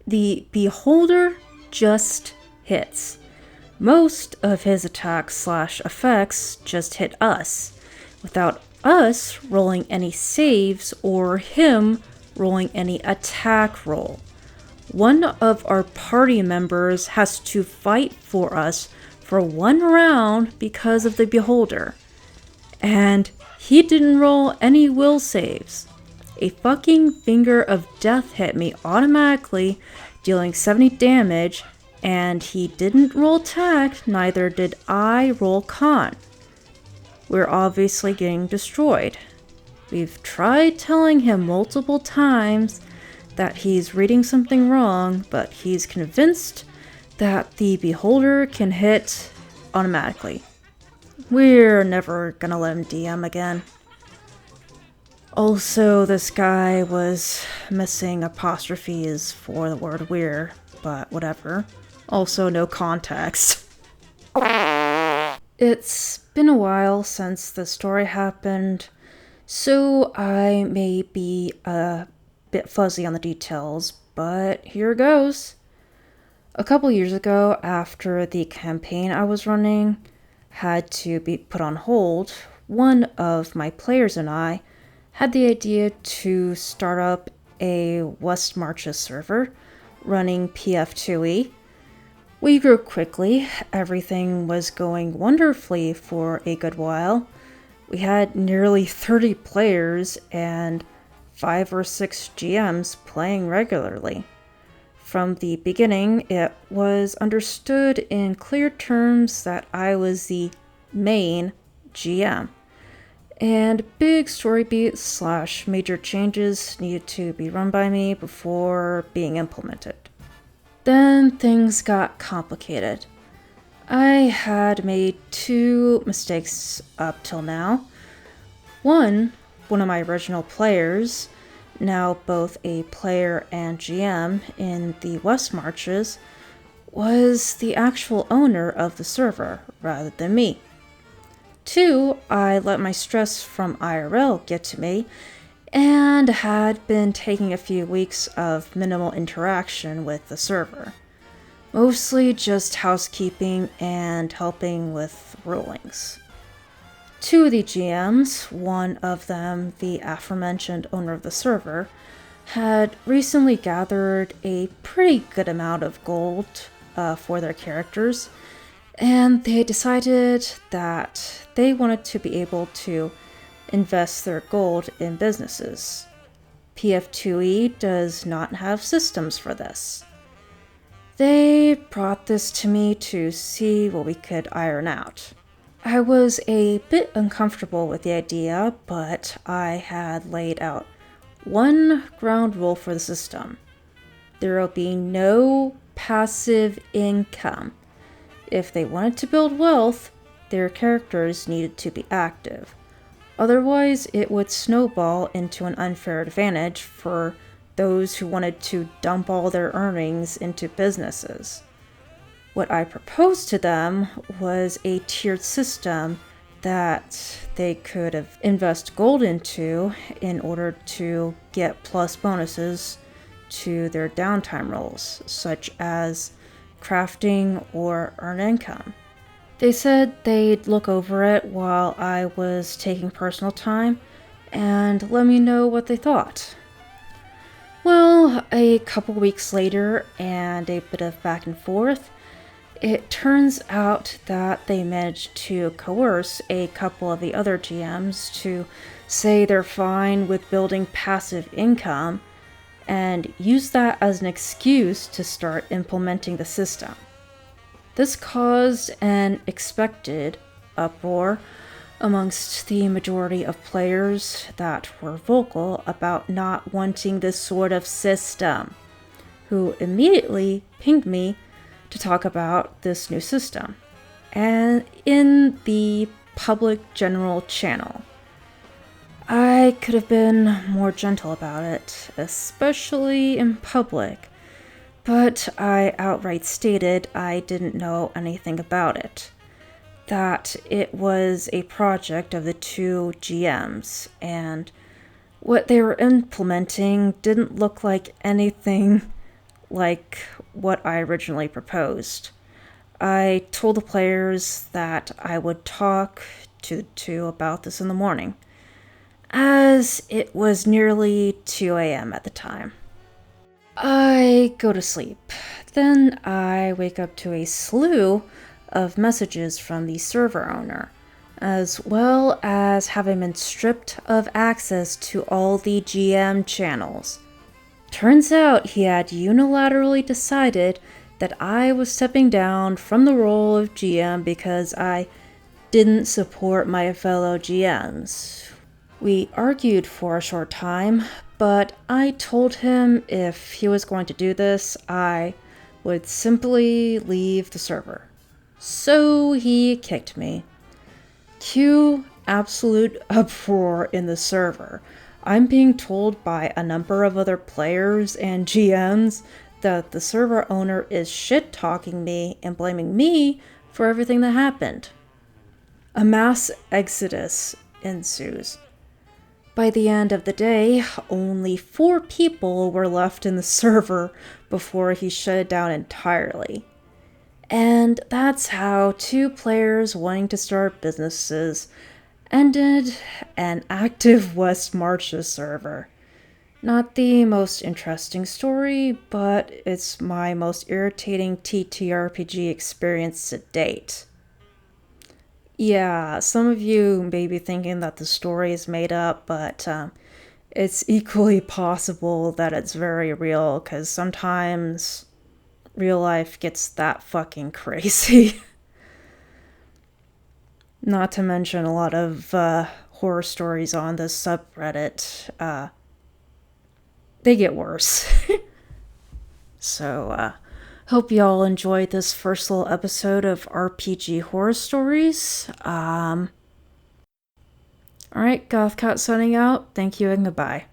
The beholder just hits. Most of his attacks/effects just hit us, without us rolling any saves or him rolling any attack roll. One of our party members has to fight for us for one round because of the beholder. And he didn't roll any will saves. A fucking finger of death hit me automatically, dealing 70 damage, and he didn't roll attack, neither did I roll con. We're obviously getting destroyed. We've tried telling him multiple times that he's reading something wrong, but he's convinced that the beholder can hit automatically. We're never gonna let him DM again. Also, this guy was missing apostrophes for the word we're, but whatever. Also, no context. It's been a while since the story happened, so I may be a bit fuzzy on the details, but here goes. A couple years ago, after the campaign I was running had to be put on hold, one of my players and I had the idea to start up a West Marches server running PF2E. We grew quickly. Everything was going wonderfully for a good while. We had nearly 30 players and 5 or 6 GMs playing regularly. From the beginning, it was understood in clear terms that I was the main GM. And big story beats / major changes needed to be run by me before being implemented. Then things got complicated. I had made 2 mistakes up till now. One of my original players, now both a player and GM in the West Marches, was the actual owner of the server rather than me. 2, I let my stress from IRL get to me and had been taking a few weeks of minimal interaction with the server. Mostly just housekeeping and helping with rulings. 2 of the GMs, one of them the aforementioned owner of the server, had recently gathered a pretty good amount of gold for their characters, and they decided that they wanted to be able to invest their gold in businesses. PF2E does not have systems for this. They brought this to me to see what we could iron out. I was a bit uncomfortable with the idea, but I had laid out one ground rule for the system. There will be no passive income. If they wanted to build wealth, their characters needed to be active. Otherwise, it would snowball into an unfair advantage for those who wanted to dump all their earnings into businesses. What I proposed to them was a tiered system that they could invest gold into in order to get plus bonuses to their downtime rolls, such as crafting or earn income. They said they'd look over it while I was taking personal time and let me know what they thought. Well, a couple weeks later and a bit of back and forth, it turns out that they managed to coerce a couple of the other GMs to say they're fine with building passive income and use that as an excuse to start implementing the system. This caused an expected uproar amongst the majority of players that were vocal about not wanting this sort of system, who immediately pinged me to talk about this new system, and in the public general channel. I could have been more gentle about it, especially in public, but I outright stated I didn't know anything about it, that it was a project of the 2 GMs, and what they were implementing didn't look like anything like what I originally proposed. I told the players that I would talk to the two about this in the morning, as it was nearly 2 a.m. at the time. I go to sleep. Then I wake up to a slew of messages from the server owner, as well as having been stripped of access to all the GM channels. Turns out he had unilaterally decided that I was stepping down from the role of GM because I didn't support my fellow GMs. We argued for a short time, but I told him if he was going to do this, I would simply leave the server. So he kicked me. Cue absolute uproar in the server. I'm being told by a number of other players and GMs that the server owner is shit-talking me and blaming me for everything that happened. A mass exodus ensues. By the end of the day, only 4 people were left in the server before he shut it down entirely. And that's how 2 players wanting to start businesses ended an active West Marches server. Not the most interesting story, but it's my most irritating TTRPG experience to date. Yeah, some of you may be thinking that the story is made up, but it's equally possible that it's very real, because sometimes real life gets that fucking crazy. Not to mention a lot of horror stories on this subreddit. They get worse. So, hope y'all enjoyed this first little episode of RPG Horror Stories. Alright, Gothcat signing out. Thank you and goodbye.